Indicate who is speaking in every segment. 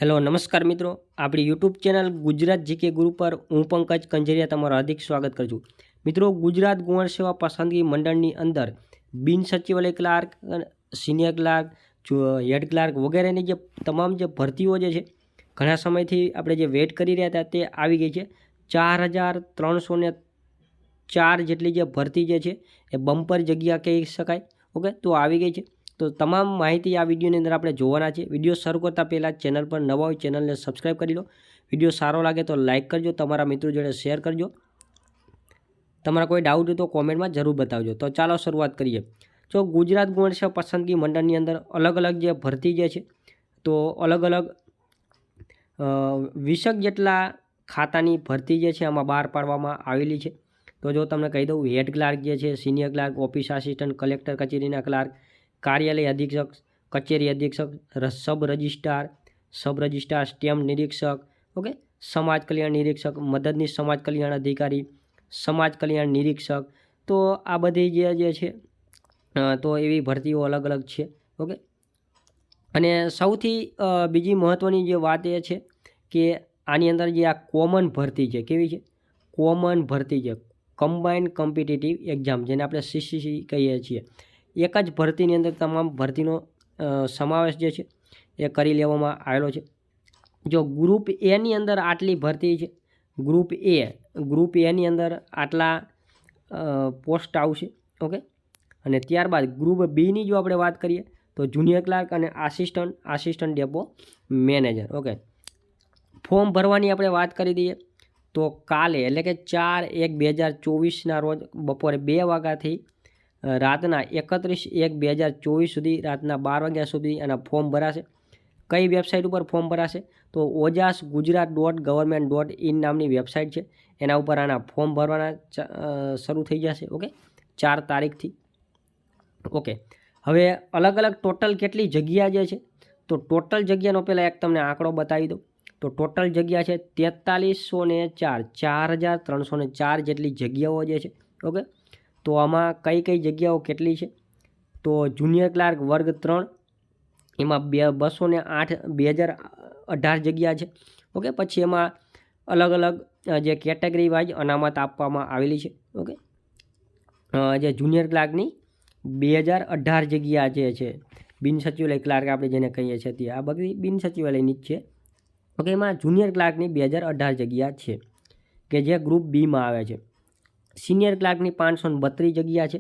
Speaker 1: Hello નમસ્કાર મિત્રો, આપણી યુટ્યુબ ચેનલ ગુજરાત જીકે ગુરુ પર હું પંકજ કંજરિયા તમારું હાર્દિક સ્વાગત કરું છું. મિત્રો, ગુજરાત ગૌણ સેવા પસંદગી મંડળની અંદર બિન સચિવાલય clerk, senior clerk, head clerk વગેરેની જે તમામ જે ભરતીઓ જે છે ઘણા સમયથી આપણે જે વેટ કરી રહ્યા હતા તે આવી ગઈ છે. 4,304 જેટલી જે ભરતી જે છે એ બમ્પર જગ્યા કહી શકાય. ઓકે, તો આવી ગઈ છે. તો તમામ માહિતી આ વિડીયોની અંદર આપણે જોવાના છે. વિડીયો શરૂ કરતાં પહેલાં ચેનલ પર નવા હોય ચેનલને સબસ્ક્રાઈબ કરી લો. વિડીયો સારો લાગે તો લાઇક કરજો, તમારા મિત્રો જોડે શેર કરજો. તમારા કોઈ ડાઉટ હોય તો કોમેન્ટમાં જરૂર બતાવજો. તો ચાલો શરૂઆત કરીએ. જો ગુજરાત ગૌણ સેવા પસંદગી મંડળની અંદર અલગ અલગ જે ભરતી જે છે તો અલગ અલગ 20 જેટલા ખાતાની ભરતી જે છે આમાં બહાર પાડવામાં આવેલી છે. તો જો તમને કહી દઉં, હેડ ક્લાર્ક જે છે, senior clerk, office assistant, collector કચેરીના ક્લાર્ક, કાર્યાલય અધિક્ષક, કચેરી અધિક્ષક, સબ રજિસ્ટ્રાર, સ્ટેમ્પ નિરીક્ષક, ઓકે, સમાજ કલ્યાણ નિરીક્ષક, મદદનીશ સમાજ કલ્યાણ અધિકારી, સમાજ કલ્યાણ નિરીક્ષક. તો આ બધી જે છે તો એવી ભરતીઓ અલગ અલગ છે. ઓકે, અને સૌથી બીજી મહત્ત્વની જે વાત એ છે કે આની અંદર જે આ કોમન ભરતી છે, કેવી છે? કોમન ભરતી છે, કમ્બાઇન્ડ કોમ્પિટિટિવ એક્ઝામ, જેને આપણે CCC કહીએ છીએ. એક જ ભરતીની અંદર તમામ ભરતીનો સમાવેશ જે છે એ કરી લેવામાં આવેલો છે. જો ગ્રુપ એની અંદર આટલી ભરતી છે, ગ્રુપ એની અંદર આટલા પોસ્ટ આવશે. ઓકે, અને ત્યારબાદ ગ્રુપ બીની જો આપણે વાત કરીએ તો જુનિયર ક્લાર્ક અને assistant depot manager. Okay, form ભરવાની આપણે વાત કરી દઈએ તો કાલે એટલે કે 4/1/2024 રોજ બપોરે 2 વાગ્યાથી રાતના 31/1/2024 સુધી રાતના 12 વાગ્યા સુધી આના ફોર્મ ભરાશે. કઈ વેબસાઇટ ઉપર ફોર્મ ભરાશે? તો ojasgujarat.government.in નામની વેબસાઇટ છે, એના ઉપર આના ફોર્મ ભરવાના શરૂ થઈ જશે. ઓકે, 4 તારીખથી. ઓકે, હવે અલગ અલગ ટોટલ કેટલી જગ્યા જે છે તો ટોટલ જગ્યાનો પહેલાં એક તમને આંકડો બતાવી દઉં. તો ટોટલ જગ્યા છે 4304 જેટલી જગ્યાઓ જે છે. ઓકે, તો આમાં કઈ કઈ જગ્યાઓ કેટલી છે? તો જુનિયર ક્લાર્ક વર્ગ 3 એમાં 2018 જગ્યા છે. ઓકે, પછી એમાં અલગ અલગ જે કેટેગરી વાઇઝ અનામત આપવામાં આવેલી છે. ઓકે, જે જુનિયર ક્લાર્કની 2018 જગ્યા જે છે, બિન સચિવાલય ક્લાર્ક આપણે જેને કહીએ છીએ તે આ બધી બિન સચિવાલયની જ છે. ઓકે, એમાં જુનિયર ક્લાર્કની 2018 જગ્યા છે કે જે ગ્રુપ બીમાં આવે છે. સિનિયર ક્લાર્કની 532 જગ્યા છે.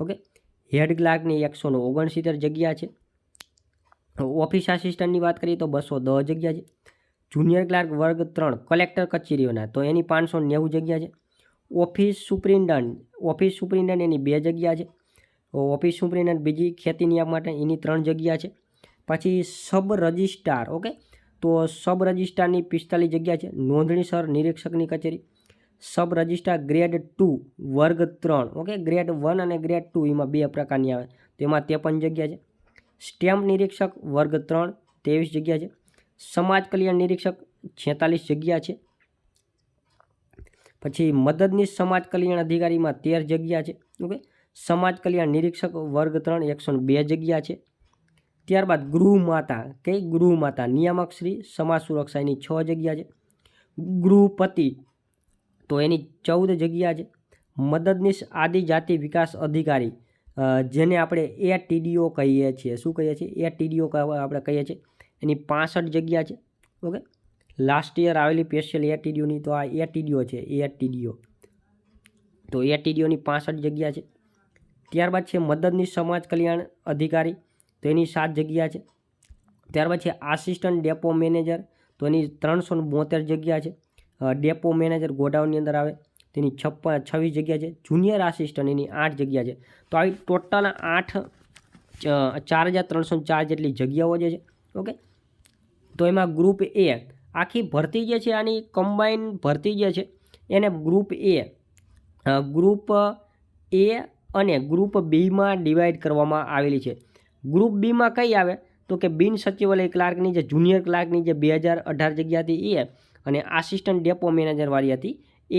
Speaker 1: ઓકે, હેડ ક્લાર્કની 169 જગ્યા છે. ઓફિસ આસિસ્ટન્ટની વાત કરીએ તો 210 જગ્યા છે. જુનિયર ક્લાર્ક વર્ગ 3 કલેક્ટર કચેરીઓના તો એની 590 જગ્યા છે. ઓફિસ સુપ્રિન્ટેન્ડન્ટ એની 2 જગ્યા છે. ઓફિસ સુપ્રિન્ટેન્ડન્ટ બીજી ખેતી નિયામક માટે એની 3 જગ્યા છે. પછી સબ રજિસ્ટ્રાર, ઓકે, તો સબ રજિસ્ટ્રારની 45 જગ્યા છે. નોંધણીસર નિરીક્ષકની કચેરી, સબ રજિસ્ટ્રાર ગ્રેડ 2 વર્ગ 3, ઓકે, ગ્રેડ 1 અને ગ્રેડ 2 એમાં 2 પ્રકારની આવે, તો એમાં 53 જગ્યા છે. સ્ટેમ્પ નિરીક્ષક વર્ગ 3 23 જગ્યા છે. સમાજ કલ્યાણ નિરીક્ષક 46 જગ્યા છે. પછી મદદનીશ સમાજ કલ્યાણ અધિકારીમાં 13 જગ્યા છે. ઓકે, સમાજ કલ્યાણ નિરીક્ષક વર્ગ 3 102 જગ્યા છે. ત્યારબાદ ગૃહમાતા નિયામક શ્રી સમાજ સુરક્ષા એની 6 જગ્યા છે. ગૃહપતિ તો એની 14 જગ્યા છે. મદદનીશ આદિજાતિ વિકાસ અધિકારી જેને આપણે ATDO કહીએ છીએ, શું કહીએ છીએ? ATDO આપણે કહીએ છીએ, એની 65 જગ્યા છે. ઓકે, લાસ્ટ યર આવેલી સ્પેશિયલ ATDOની તો આ ATDO છે, ATDO તો ATDOની 65 જગ્યા છે. ત્યારબાદ છે મદદનીશ સમાજ કલ્યાણ અધિકારી તો એની 7 જગ્યા છે. ત્યારબાદ છે આસિસ્ટન્ટ ડેપો મેનેજર તો એની 372 જગ્યા છે. ડેપો મેનેજર ગોડાઉનની અંદર આવે તેની 26 જગ્યા છે. જુનિયર આસિસ્ટન્ટ એની 8 જગ્યા છે. તો આવી ટોટલ 4,304 જેટલી જગ્યાઓ જે છે. ઓકે, તો એમાં ગ્રુપ એ આખી ભરતી જે છે આની કમ્બાઇન ભરતી જે છે એને ગ્રુપ એ અને ગ્રુપ બીમાં ડિવાઈડ કરવામાં આવેલી છે. ગ્રુપ બીમાં કઈ આવે તો કે બિન સચિવાલય ક્લાર્કની જે જુનિયર ક્લાર્કની જે 2018 જગ્યા હતી એ અને આસિસ્ટન્ટ ડેપો મેનેજરવાળી હતી એ.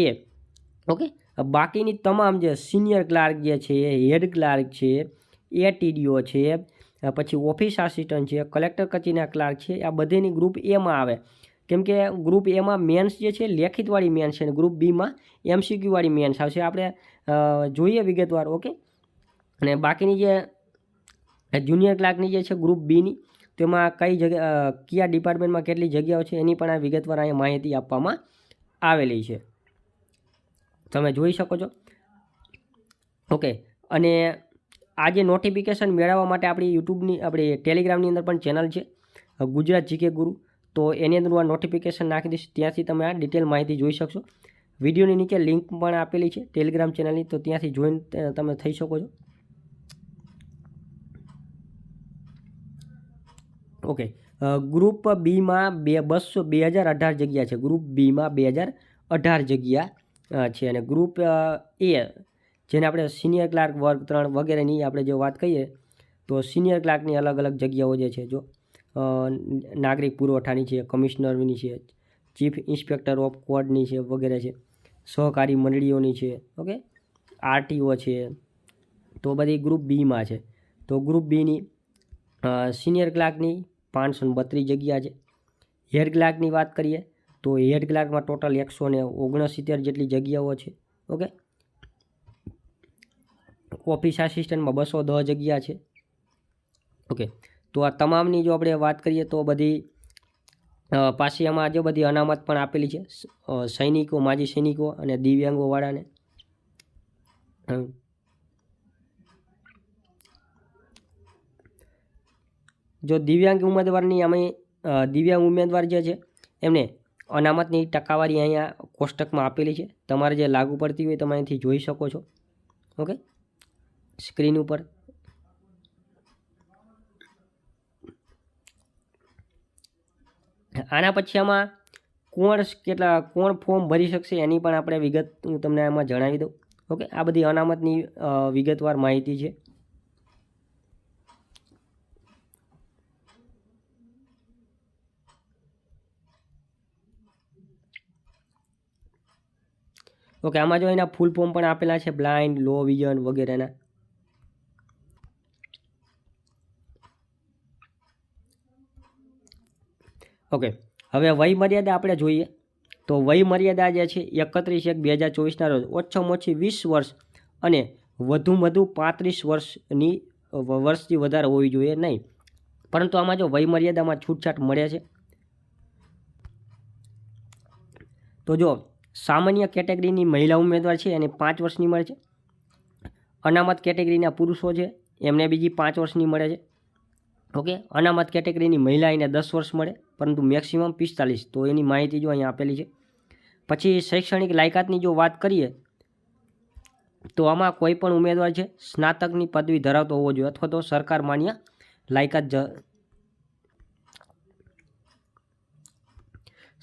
Speaker 1: ઓકે, બાકીની તમામ જે સિનિયર ક્લાર્ક જે છે, હેડ ક્લાર્ક છે, ATDO છે, પછી ઓફિસ આસિસ્ટન્ટ છે, કલેક્ટર કચેરીના ક્લાર્ક છે, આ બધીની ગ્રુપ એમાં આવે. કેમ કે ગ્રુપ એમાં મેન્સ જે છે લેખિતવાળી મેન્સ છે અને ગ્રુપ બીમાં MCQ વાળી મેન્સ આવશે. આપણે જોઈએ વિગતવાર. ઓકે. અને બાકીની જે જુનિયર ક્લાર્કની જે છે ગ્રુપ બીની, તેમાં કઈ જગ્યા કયા ડિપાર્ટમેન્ટમાં કેટલી જગ્યાઓ છે એની પણ આ વિગતવાર અહીંયા માહિતી આપવામાં આવેલી છે, તમે જોઈ શકો છો. ઓકે. અને આ જે નોટિફિકેશન મેળવવા માટે આપણી ટેલિગ્રામની અંદર પણ ચેનલ છે ગુજરાત GK ગુરુ, તો એની અંદર હું આ નોટિફિકેશન નાખી દઈશ, ત્યાંથી તમે આ ડિટેલ માહિતી જોઈ શકશો. વિડીયોની નીચે લિંક પણ આપેલી છે ટેલિગ્રામ ચેનલની, તો ત્યાંથી જોઈન તમે થઈ શકો છો. ઓકે. ગ્રુપ બીમાં 2018 જગ્યા છે. ગ્રુપ બીમાં 2018 જગ્યા છે. અને ગ્રુપ એ જેને આપણે સિનિયર ક્લાર્ક વર્ગ 3 વગેરેની આપણે જો વાત કરીએ, તો સિનિયર ક્લાર્કની અલગ અલગ જગ્યાઓ જે છે, જો નાગરિક પુરવઠાની છે, કમિશનરની છે, ચીફ ઇન્સ્પેક્ટર ઓફ કોર્ટની છે વગેરે છે, સહકારી મંડળીઓની છે. ઓકે. RTO છે, તો બધી ગ્રુપ બીમાં છે. તો ગ્રુપ બીની સિનિયર ક્લાર્કની 532 જગ્યા છે. હેડ ક્લાર્કની વાત કરીએ તો હેડ ક્લાર્કમાં ટોટલ 169 જેટલી જગ્યાઓ છે. ઓકે. ઓફિસ આસિસ્ટન્ટમાં 210 જગ્યા છે. ઓકે. તો આ તમામની જો આપણે વાત કરીએ તો બધી પાછી આમાં જો બધી અનામત પણ આપેલી છે, સૈનિકો, માજી સૈનિકો અને દિવ્યાંગોવાળાને. જો દિવ્યાંગ ઉમેદવારની અમે દિવ્યાંગ ઉમેદવાર જે છે એમને અનામતની ટકાવારી અહીંયા કોષ્ટકમાં આપેલી છે, તમારે જે લાગુ પડતી હોય તમે અહીંથી જોઈ શકો છો. ઓકે. સ્ક્રીન ઉપર. આના પછી આમાં કોણ ફોર્મ ભરી શકશે એની પણ આપણે વિગત હું તમને આમાં જણાવી દઉં. ઓકે. આ બધી અનામતની વિગતવાર માહિતી છે. ઓકે. આમાં જો એના ફૂલ ફોર્મ પણ આપેલા છે, બ્લાઇન્ડ, લો વિઝન વગેરેના. ઓકે. હવે વય મર્યાદા આપણે જોઈએ તો વય મર્યાદા જે છે 31/1/2024ના રોજ ઓછામાં ઓછી 20 વર્ષ અને વધુમાં વધુ 35 વર્ષથી વધારે હોવી જોઈએ નહીં. પરંતુ આમાં જો વય મર્યાદામાં છૂટછાટ મળે છે. તો જો સામાન્ય કેટેગરીની મહિલા ઉમેદવાર છે એને 5 વર્ષની મળે છે. અનામત કેટેગરીના પુરુષો છે એમને બીજી 5 વર્ષની મળે છે. ઓકે. અનામત કેટેગરીની મહિલા એને 10 વર્ષ મળે, પરંતુ મેક્સિમમ 45. તો એની માહિતી જો અહીંયા આપેલી છે. પછી શૈક્ષણિક લાયકાતની જો વાત કરીએ તો આમાં કોઈ પણ ઉમેદવાર છે સ્નાતકની પદવી ધરાવતો હોવો જોઈએ અથવા તો સરકાર માન્ય લાયકાત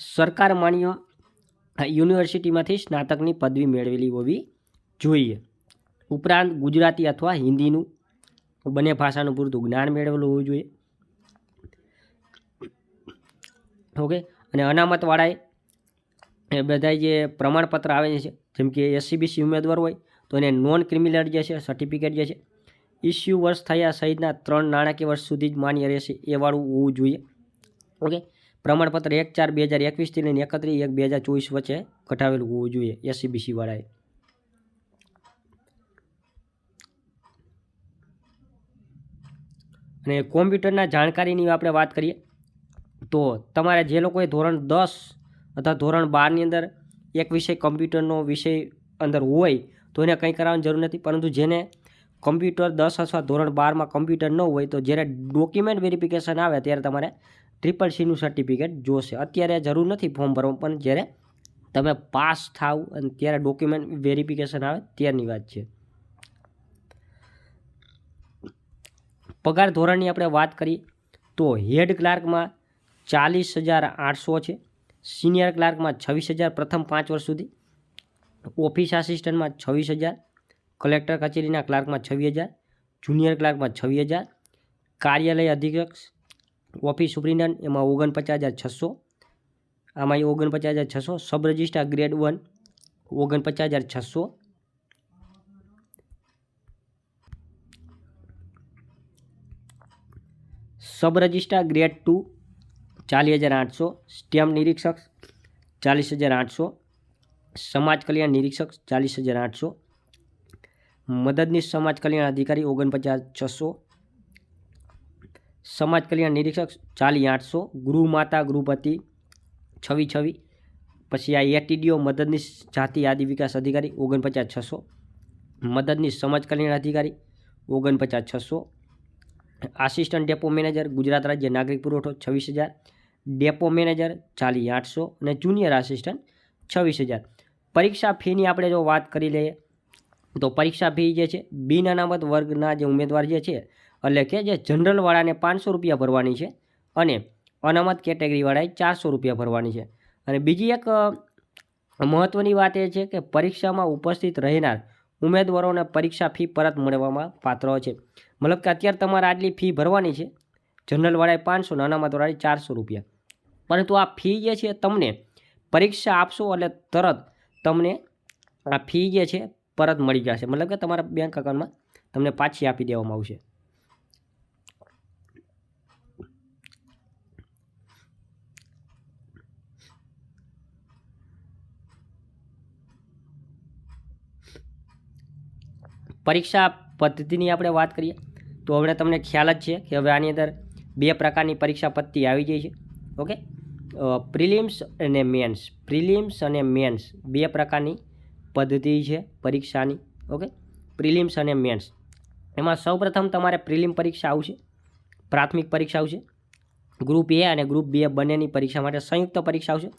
Speaker 1: સરકાર માન્ય યુનિવર્સિટીમાંથી સ્નાતકની પદવી મેળવેલી હોવી જોઈએ. ઉપરાંત ગુજરાતી અથવા હિન્દીનું બંને ભાષાનું પૂરતું જ્ઞાન મેળવેલું હોવું જોઈએ. ઓકે. અને અનામતવાળાએ એ બધા જે પ્રમાણપત્ર આવે છે, જેમ કે SCBC ઉમેદવાર હોય તો એને નોન ક્રિમિનલ જે છે સર્ટિફિકેટ જે છે ઇસ્યુ વર્ષ થયા સહિતના 3 નાણાકીય વર્ષ સુધી જ માન્ય રહેશે એ વાળું હોવું જોઈએ. ઓકે. પ્રમાણપત્ર 1/4/2021 થી લઈને 31/1/2024 વચ્ચે કઢાવેલું હોવું જોઈએ SCBC વાળાએ. અને કોમ્પ્યુટરના જાણકારીની આપણે વાત કરીએ તો તમારે જે લોકોએ ધોરણ 10 અથવા ધોરણ 12ની અંદર એક વિષય કમ્પ્યુટરનો વિષય અંદર હોય તો એને કંઈ કરાવવાની જરૂર નથી. પરંતુ જેને કમ્પ્યુટર 10 અથવા ધોરણ 12માં કમ્પ્યુટર ન હોય તો જ્યારે ડોક્યુમેન્ટ વેરિફિકેશન આવે ત્યારે તમારે CCCનું સર્ટિફિકેટ જોશે. અત્યારે જરૂર નથી ફોર્મ ભરવા, પણ જ્યારે તમે પાસ થાવ અને ત્યારે ડોક્યુમેન્ટ વેરિફિકેશન આવે ત્યારની વાત છે. પગાર ધોરણની આપણે વાત કરીએ તો હેડ ક્લાર્કમાં 40,800 છે. સિનિયર ક્લાર્કમાં 26,000 પ્રથમ 5 વર્ષ સુધી. ઓફિસ આસિસ્ટન્ટમાં 26,000. કલેક્ટર કચેરીના ક્લાર્કમાં 26,000. જુનિયર ક્લાર્કમાં 26,000. કાર્યાલય અધિક્ષક ઓફિસ સુપ્રિન્ટેન્ડન્ટ એમાં 49,600. આમાં 49,600. Sub registrar grade 1 49,600. सब रजिस्ट्रार ग्रेड 2 40,800, स्टेम निरीक्षक 40,800, समाज कल्याण निरीक्षक 40,800, मददनीश समाज कल्याण अधिकारी 49,600, समाज कल्याण निरीक्षक 40,800, गृहमाता गृहपति 26,26, પછી આ એટીડીઓ મદદનીશ જાતિ આદિ વિકાસ અધિકારી 49,600, મદદનીશ સમાજ કલ્યાણ અધિકારી 49,600, આસિસ્ટન્ટ ડેપો મેનેજર ગુજરાત રાજ્ય નાગરિક પુરવઠો 26,000, ડેપો મેનેજર 40,800 અને જુનિયર આસિસ્ટન્ટ 26,000. પરીક્ષા ફીની આપણે જો વાત કરી લઈએ તો પરીક્ષા ફી જે છે બિન અનામત વર્ગના જે ઉમેદવાર જે છે એટલે કે જે જનરલવાળાને 500 રૂપિયા ભરવાની છે અને અનામત કેટેગરીવાળાએ 400 રૂપિયા ભરવાની છે. અને બીજી એક મહત્ત્વની વાત એ છે કે પરીક્ષામાં ઉપસ્થિત રહેનાર ઉમેદવારોને પરીક્ષા ફી પરત મળવામાં પાત્ર છે. મતલબ કે અત્યારે તમારે આટલી ફી ભરવાની છે, જનરલવાળાએ 500 અને અનામતવાળાએ 400 રૂપિયા, પરંતુ આ ફી જે છે તમને પરીક્ષા આપશો એટલે તરત તમને આ ફી જે છે પરત મળી જશે. મતલબ કે તમારા બેંક એકાઉન્ટમાં તમને પાછી આપી દેવામાં આવશે. પરીક્ષા પદ્ધતિની આપણે વાત કરીએ તો હવે તમને ખ્યાલ જ છે કે હવે આની અંદર 2 પ્રકારની પરીક્ષા પદ્ધતિ આવી જાય છે. ઓકે, પ્રિલિમ્સ અને મેન્સ. પ્રિલિમ્સ અને મેન્સ 2 પ્રકારની પદ્ધતિ છે પરીક્ષાની. ઓકે, પ્રિલિમ્સ અને મેન્સ. એમાં સૌપ્રથમ તમારે પ્રિલિમ પરીક્ષા આવશે, પ્રાથમિક પરીક્ષા આવશે, ગ્રુપ એ અને ગ્રુપ બી બંનેની પરીક્ષા માટે સંયુક્ત પરીક્ષા આવશે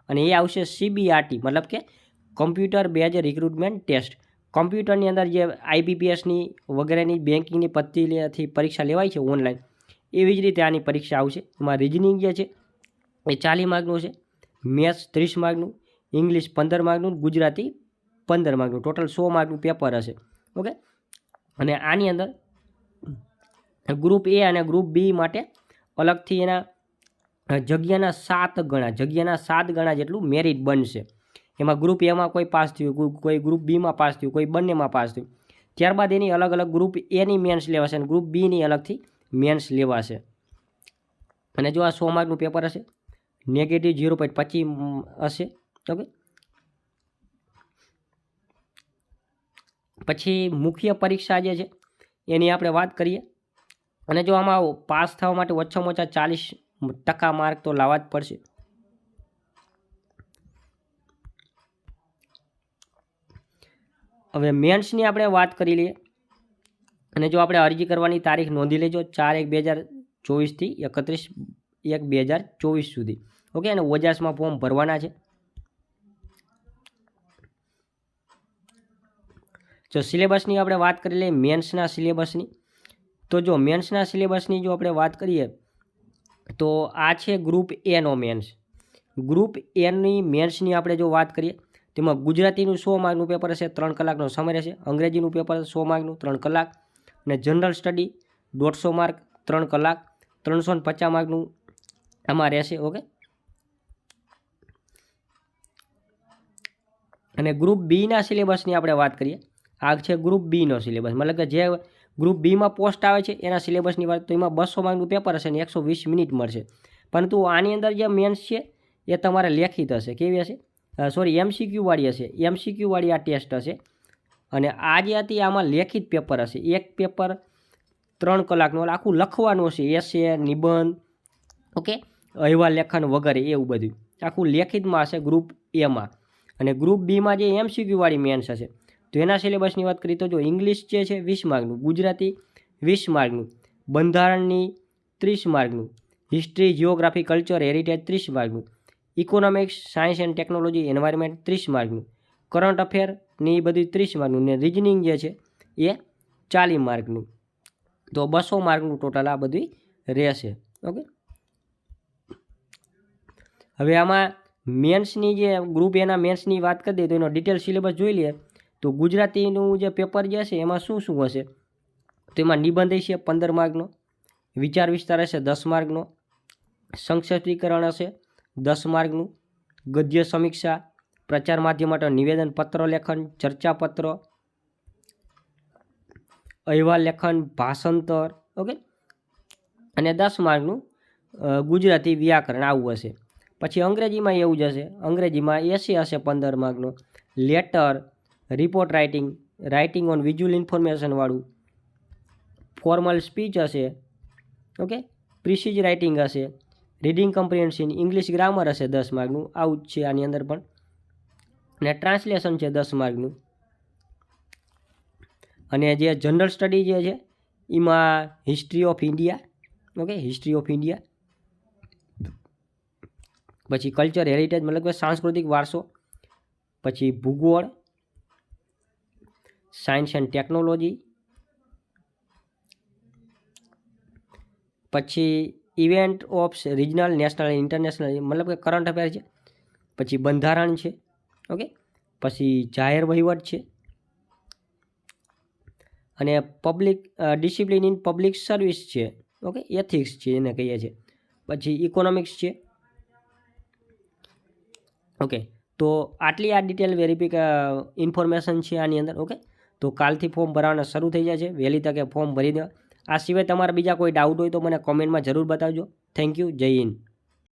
Speaker 1: અને એ આવશે CBRT, મતલબ કે કમ્પ્યુટર બેઝ રિક્રુટમેન્ટ ટેસ્ટ. કમ્પ્યુટરની અંદર જે IBPSની વગેરેની બેન્કિંગની પદ્ધતિથી પરીક્ષા લેવાય છે ઓનલાઈન, એવી જ રીતે આની પરીક્ષા આવશે. એમાં રિઝનિંગ જે છે એ 40 માર્કનું છે, મેથ્સ 30 માર્કનું, ઇંગ્લિશ 15 માર્કનું, ગુજરાતી 15 માર્કનું, ટોટલ 100 માર્કનું પેપર હશે. ઓકે, અને આની અંદર ગ્રુપ એ અને ગ્રુપ બી માટે અલગથી એના જગ્યાના 7 ગણા જેટલું મેરિટ બનશે. એમાં ગ્રુપ એમાં કોઈ પાસ થયું, કોઈ ગ્રુપ બીમાં પાસ થયું, કોઈ બંનેમાં પાસ થયું. ત્યારબાદ એની અલગ અલગ ગ્રુપ એની મેન્સ લેવાશે અને ગ્રુપ બીની અલગથી મેન્સ લેવાશે. અને જો આ 100 માર્કનું પેપર હશે, નેગેટિવ 0.25 હશે. ઓકે, પછી મુખ્ય પરીક્ષા જે છે એની આપણે વાત કરીએ અને જો આમાં પાસ થવા માટે ઓછામાં ઓછા 40% માર્ક તો લાવવા જ પડશે. હવે મેન્સની આપણે વાત કરી લઈએ અને જો આપણે અરજી કરવાની તારીખ નોંધી લેજો 4/1/2024 થી 31/1/2024 સુધી. ઓકે, અને 50માં ફોર્મ ભરવાના છે. જો સિલેબસની આપણે વાત કરી લઈએ મેન્સના સિલેબસની, તો જો મેન્સના સિલેબસની જો આપણે વાત કરીએ તો આ છે ગ્રુપ એનો મેન્સ. ગ્રુપ એની મેન્સની આપણે જો વાત કરીએ તેમાં ગુજરાતીનું 100 માર્કનું પેપર હશે, 3 કલાકનો સમય રહેશે. અંગ્રેજીનું પેપર 100 માર્કનું 3 કલાક અને જનરલ સ્ટડી 150 માર્ક 3 કલાક, 350 માર્કનું આમાં રહેશે. ઓકે, અને ગ્રુપ બીના સિલેબસની આપણે વાત કરીએ. આ છે ગ્રુપ બીનો સિલેબસ, મતલબ કે જે ગ્રુપ બીમાં પોસ્ટ આવે છે એના સિલેબસની વાત તો એમાં 200 માર્કનું પેપર હશે અને 120 મિનિટ મળશે. પરંતુ આની અંદર જે મેન્સ છે એ તમારે લેખિત હશે. કેવી હશે? MCQ વાળી હશે. MCQ વાળી આ ટેસ્ટ હશે અને આ જે હતી આમાં લેખિત પેપર હશે. એક પેપર 3 કલાકનું આખું લખવાનું હશે, એસે, નિબંધ, ઓકે, અહેવાલ લેખન વગેરે એવું બધું આખું લેખિતમાં હશે ગ્રુપ એમાં. અને ગ્રુપ બીમાં જે MCQ વાળી મેન્સ હશે તો એના સિલેબસની વાત કરીએ તો જો ઇંગ્લિશ જે છે 20 માર્કનું, ગુજરાતી 20 માર્કનું, બંધારણની 30 માર્કનું, હિસ્ટ્રી, જિયોગ્રાફી, કલ્ચર, હેરિટેજ 30 માર્કનું, economics, science and technology, environment 30 માર્કનું, કરંટ અફેરની એ બધું 30 માર્કનું ને રિઝનિંગ જે છે એ 40 માર્કનું. તો 200 માર્કનું ટોટલ આ બધું રહેશે. ઓકે, હવે આમાં મેન્સની જે ગ્રુપ એના મેન્સની વાત કરી દઈએ તો એનો ડિટેલ સિલેબસ જોઈ લઈએ તો ગુજરાતીનું જે પેપર જે હશે એમાં શું શું હશે તો એમાં નિબંધ હશે 15 માર્કનો, વિચાર વિસ્તાર હશે 10 માર્કનો, સંક્ષિપ્તીકરણ હશે 10 માર્કનું, ગદ્ય સમીક્ષા, પ્રચાર માધ્યમ માટે નિવેદન પત્ર લેખન, ચર્ચાપત્ર, અહેવાલ લેખન, ભાષાંતર, ઓકે, અને 10 માર્કનું ગુજરાતી વ્યાકરણ આવું હશે. પછી અંગ્રેજીમાં એવું જ હશે, અંગ્રેજીમાં એસી હશે 15 માર્કનો. Letter, report writing, writing on visual ઇન્ફોર્મેશનવાળું, ફોર્મલ સ્પીચ હશે, ઓકે, પ્રિસીઝ રાઇટિંગ હશે, રીડિંગ કમ્પ્રિહેન્શન, ઇંગ્લિશ ગ્રામર હશે 10 માર્કનું, આવું જ છે આની અંદર પણ. અને ટ્રાન્સલેશન છે 10 માર્કનું. અને જે જનરલ સ્ટડી જે છે એમાં history of India, okay, history of India, પછી કલ્ચર હેરિટેજ મતલબ કે સાંસ્કૃતિક વારસો, પછી ભૂગોળ, સાયન્સ એન્ડ ટેકનોલોજી, પછી event of regional, national, international મતલબ કે કરંટ અફેર છે, પછી બંધારણ છે, ઓકે, પછી જાહેર વહીવટ છે, અને public discipline in public service છે, ઓકે, એથિક્સ છે એને કહીએ છીએ, પછી ઇકોનોમિક્સ છે, ઓકે. તો આટલી આ ડિટેલ ઇન્ફોર્મેશન છે આની અંદર, ઓકે. તો કાલથી ફોર્મ ભરવાના શરૂ થઈ જાય છે, વહેલી તકે ફોર્મ ભરી દેવા. આ સિવાય તમારા બીજા કોઈ ડાઉટ હોય તો મને કોમેન્ટમાં જરૂર બતાવજો. Thank you. જય હિન્દ.